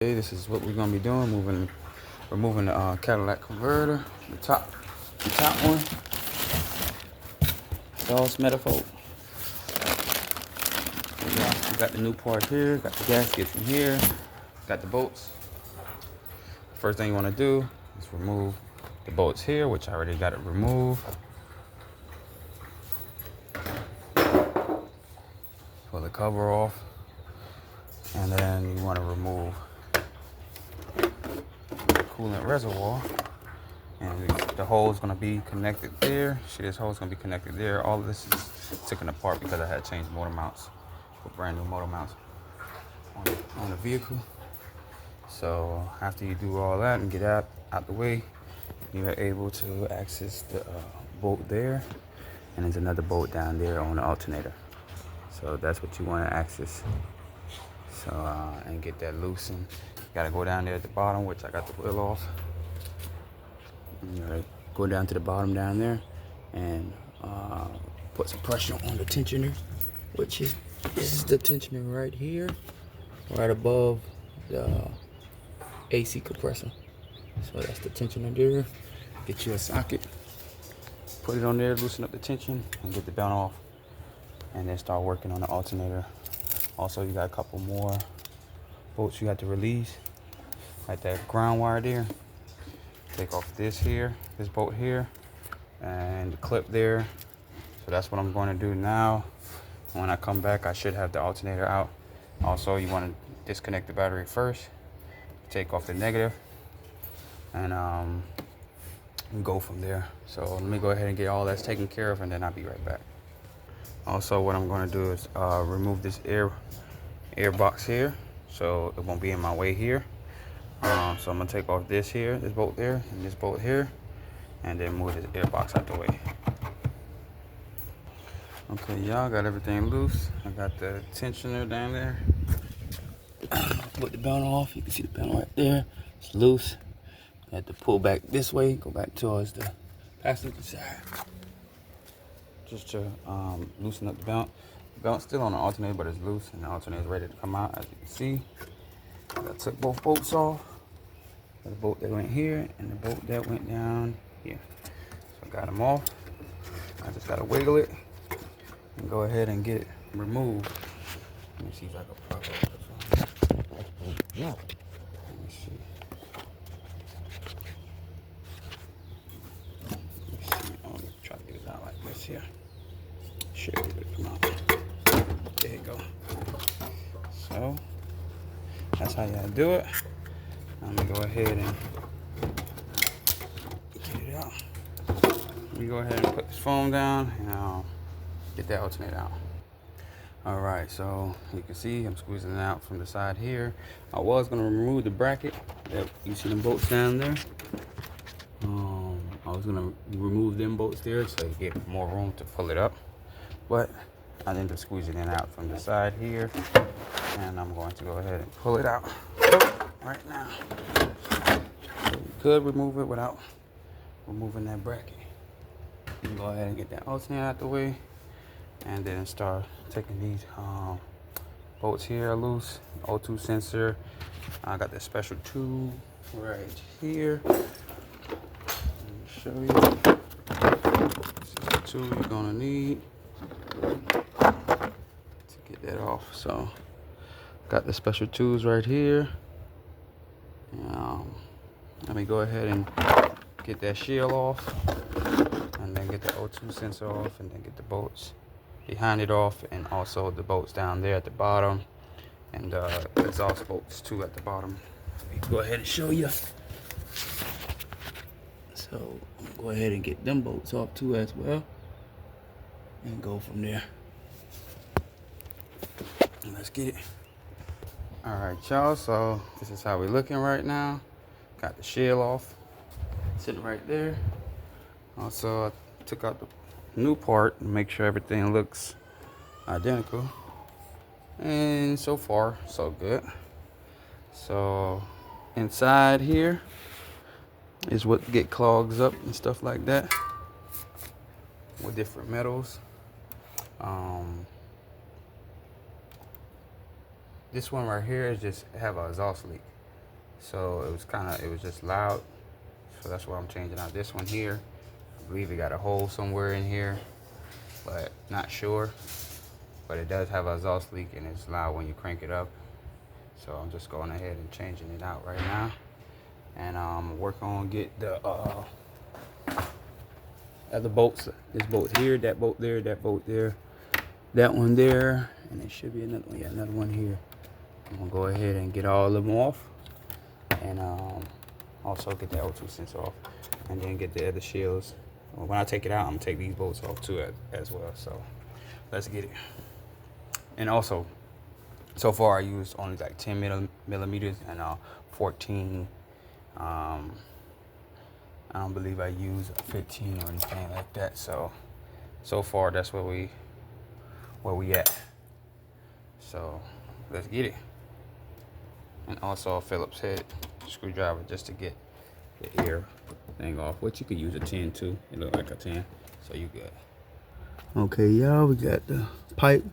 Okay, this is what we're gonna be doing. Removing the catalytic converter, the top one. Exhaust manifold. Yeah, we got the new part here. Got the gaskets in here. Got the bolts. First thing you want to do is remove the bolts here, which I already got it removed. Pull the cover off, and then you want to remove the coolant reservoir. And the hole is going to be connected there. See, this hole is going to be connected there. All of this is taken apart because I had to change motor mounts with brand new motor mounts on the vehicle. So after you do all that and get out the way, you are able to access the bolt there, and there's another bolt down there on the alternator. So that's what you want to access. So and get that loosened. You gotta go down there at the bottom, which I got the wheel off. You gotta go down to the bottom down there and put some pressure on the tensioner, which is this is the tensioner right here, right above the AC compressor. So that's the tensioner there. Get you a socket, put it on there, loosen up the tension, and get the belt off, and then start working on the alternator. Also, you got a couple more bolts you have to release, like that ground wire there. Take off this bolt here, and the clip there. So that's what I'm going to do now. When I come back, I should have the alternator out. Also, you want to disconnect the battery first, take off the negative, and go from there. So let me go ahead and get all that's taken care of, and then I'll be right back. Also, what I'm going to do is remove this air box here, so it won't be in my way here. So I'm gonna take off this bolt there, and this bolt here, and then move this air box out the way. Okay, y'all, got everything loose. I got the tensioner down there. Put the belt off. You can see the belt right there. It's loose. You have to pull back this way, go back towards the passenger side, just to loosen up the belt. The belt's still on the alternator, but it's loose, and the alternator is ready to come out. As you can see, I took both bolts off. The bolt that went here and the bolt that went down here. So I got them off. I just gotta wiggle it and go ahead and get it removed. Let me see if I can prop it. Yeah. Let me see. I'm gonna try to get it out like this here. Should be able to come out. There you go. So that's how you gotta do it. I'm gonna go ahead and get it out. Let me go ahead and put this foam down and I'll get that alternator out. Alright, so you can see I'm squeezing it out from the side here. I was gonna remove the bracket. You see them bolts down there? I was gonna remove them bolts there so you get more room to pull it up. But I ended up squeezing it out from the side here. And I'm going to go ahead and pull it out right now. So you could remove it without removing that bracket. You can go ahead and get that alternator out the way, and then start taking these bolts here loose. O2 sensor. I got this special tube right here. Let me show you. This is the tool you're gonna need to get that off. So got the special tools right here. Let me go ahead and get that shield off, and then get the O2 sensor off, and then get the bolts behind it off, and also the bolts down there at the bottom, and exhaust bolts too at the bottom. Let me go ahead and show you. So I'm gonna go ahead and get them bolts off too as well, and go from there. Let's get it. Alright, y'all, so this is how we're looking right now. Got the shield off, sitting right there. Also, I took out the new part and make sure everything looks identical. And so far, so good. So inside here is what get clogs up and stuff like that with different metals. This one right here is just have an exhaust leak. So it was just loud. So that's why I'm changing out this one here. I believe it got a hole somewhere in here, but not sure. But it does have a exhaust leak and it's loud when you crank it up. So I'm just going ahead and changing it out right now. And work on get the other bolts. This bolt here, that bolt there, that bolt there, that one there, and there should be another one. Yeah, another one here. I'm gonna go ahead and get all of them off, and also get the O2 sensor off, and then get the other shields. When I take it out, I'm gonna take these bolts off too as well. So let's get it. And also, so far I used only like 10 millimeters and 14. I don't believe I used 15 or anything like that. So far that's where we at. So let's get it. And also a Phillips head screwdriver just to get the air thing off, which you could use a 10 too. It look like a 10, so you good. Okay, y'all, we got the pipe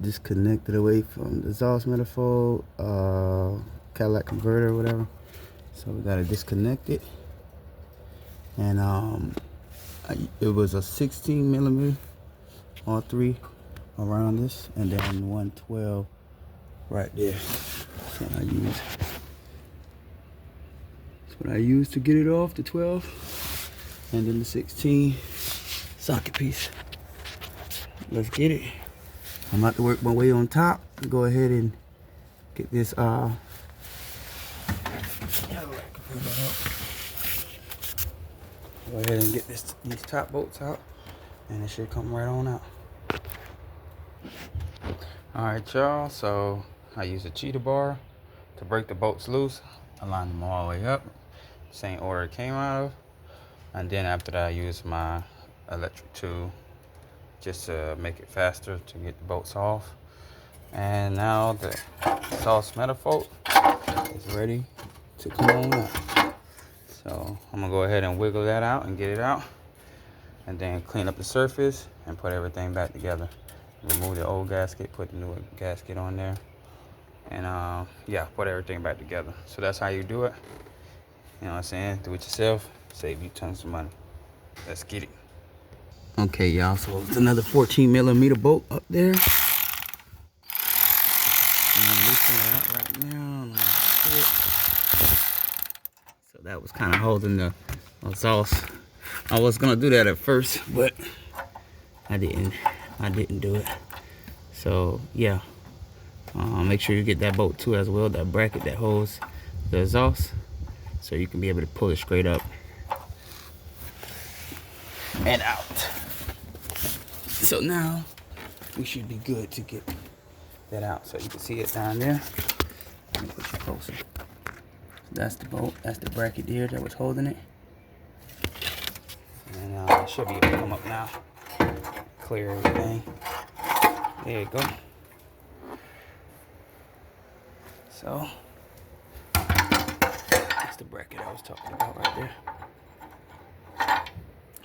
disconnected away from the exhaust manifold, catalytic converter or whatever. So we gotta disconnect it. And it was a 16 millimeter, all three around this, and then 112 right there. That's what I used to get it off, the 12, and then the 16 socket piece. Let's get it. I'm about to work my way on top. Go ahead and get this Go ahead and get these top bolts out, and it should come right on out. Alright, y'all, so I use a cheetah bar to break the bolts loose. I line them all the way up, same order it came out of. And then after that, I use my electric tool just to make it faster to get the bolts off. And now the exhaust manifold is ready to come on out. So I'm gonna go ahead and wiggle that out and get it out, and then clean up the surface and put everything back together. Remove the old gasket, put the new gasket on there, and yeah, put everything back together. So that's how you do it. You know what I'm saying? Do it yourself, save you tons of money. Let's get it. Okay, y'all, so it's another 14 millimeter bolt up there. And I'm loosening it out right now. So that was kind of holding the exhaust. I was gonna do that at first, but I didn't do it. So yeah, make sure you get that bolt too as well, that bracket that holds the exhaust, so you can be able to pull it straight up and out. So now we should be good to get that out. So you can see it down there. Let me push it closer. That's the bolt, that's the bracket there that was holding it. And it should be able to come up now. Clear everything. There you go. So that's the bracket I was talking about right there.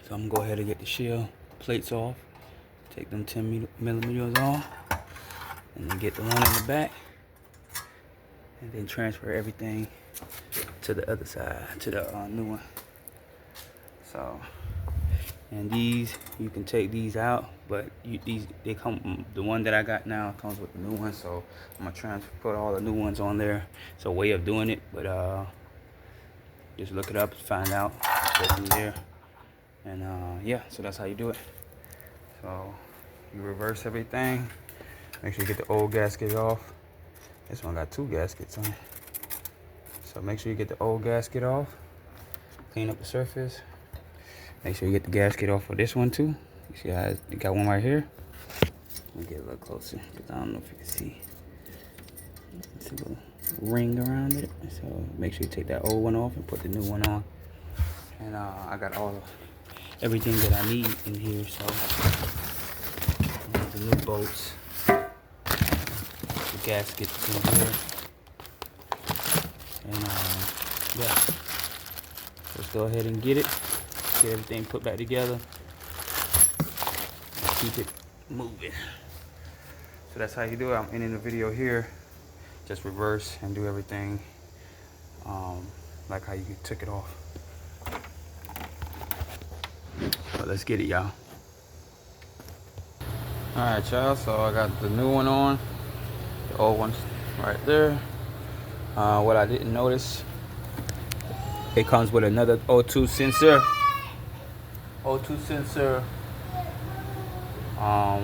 So I'm gonna go ahead and get the shield plates off. Take them 10 millimeters off. And then get the one in the back. And then transfer everything to the other side, to the new one. So, and these, you can take these out, but they come, the one that I got now comes with the new one, so I'm gonna put all the new ones on there. It's a way of doing it, but just look it up and find out what's in there. And yeah, so that's how you do it. So you reverse everything. Make sure you get the old gasket off. This one got 2 gaskets on it. So make sure you get the old gasket off. Clean up the surface. Make sure you get the gasket off for this one too. You see how you got one right here? Let me get a little closer, because I don't know if you can see. It's a little ring around it. So make sure you take that old one off and put the new one on. And I got everything that I need in here. So the new bolts, the gaskets in here, and yeah. Let's go ahead and get it. Get everything put back together. Keep it moving. So that's how you do it. I'm ending the video here. Just reverse and do everything like how you took it off. But let's get it, y'all. Alright, y'all, so I got the new one on, the old one's right there. What I didn't notice, it comes with another O2 sensor.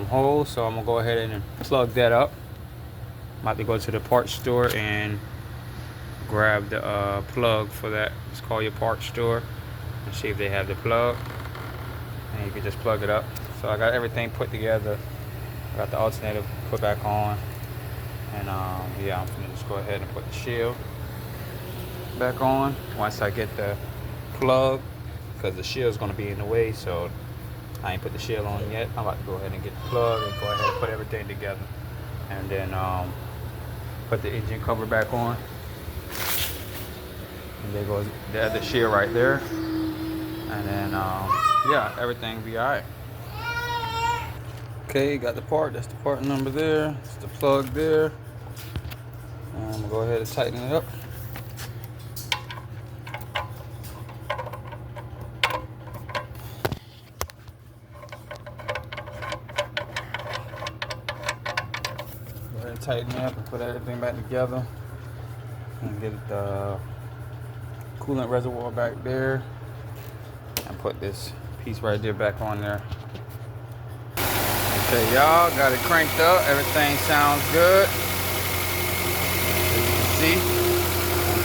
Hole, so I'm gonna go ahead and plug that up. I'm about to go to the parts store and grab the plug for that. Just call your parts store and see if they have the plug, and you can just plug it up. So I got everything put together. I got the alternator put back on, and yeah, I'm gonna just go ahead and put the shield back on once I get the plug, because the shield's gonna be in the way, so I ain't put the shield on yet. I'm about to go ahead and get the plug and go ahead and put everything together, and then put the engine cover back on. And there goes the other shield right there, and then yeah, everything will be alright. Okay, got the part. That's the part number there. That's the plug there. And I'm gonna go ahead and tighten it up. Go ahead and tighten it up and put everything back together. And get the coolant reservoir back there. And put this piece right there back on there. Okay, y'all, got it cranked up. Everything sounds good. As you can see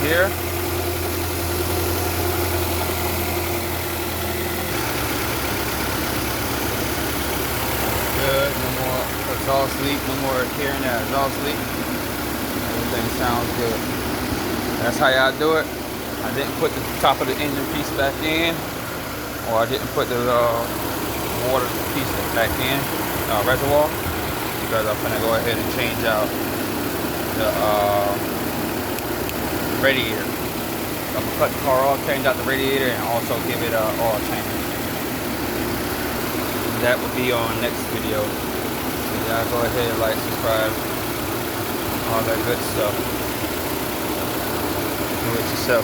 here. Good. No more exhaust leak. No more hearing that exhaust leak. Everything sounds good. That's how y'all do it. I didn't put the top of the engine piece back in, or I didn't put the water piece back in. Reservoir, because I'm gonna go ahead and change out the radiator. So I'm gonna cut the car off, change out the radiator, and also give it a oil change. That will be on next video. So y'all go ahead, like, subscribe, all that good stuff. Do it yourself.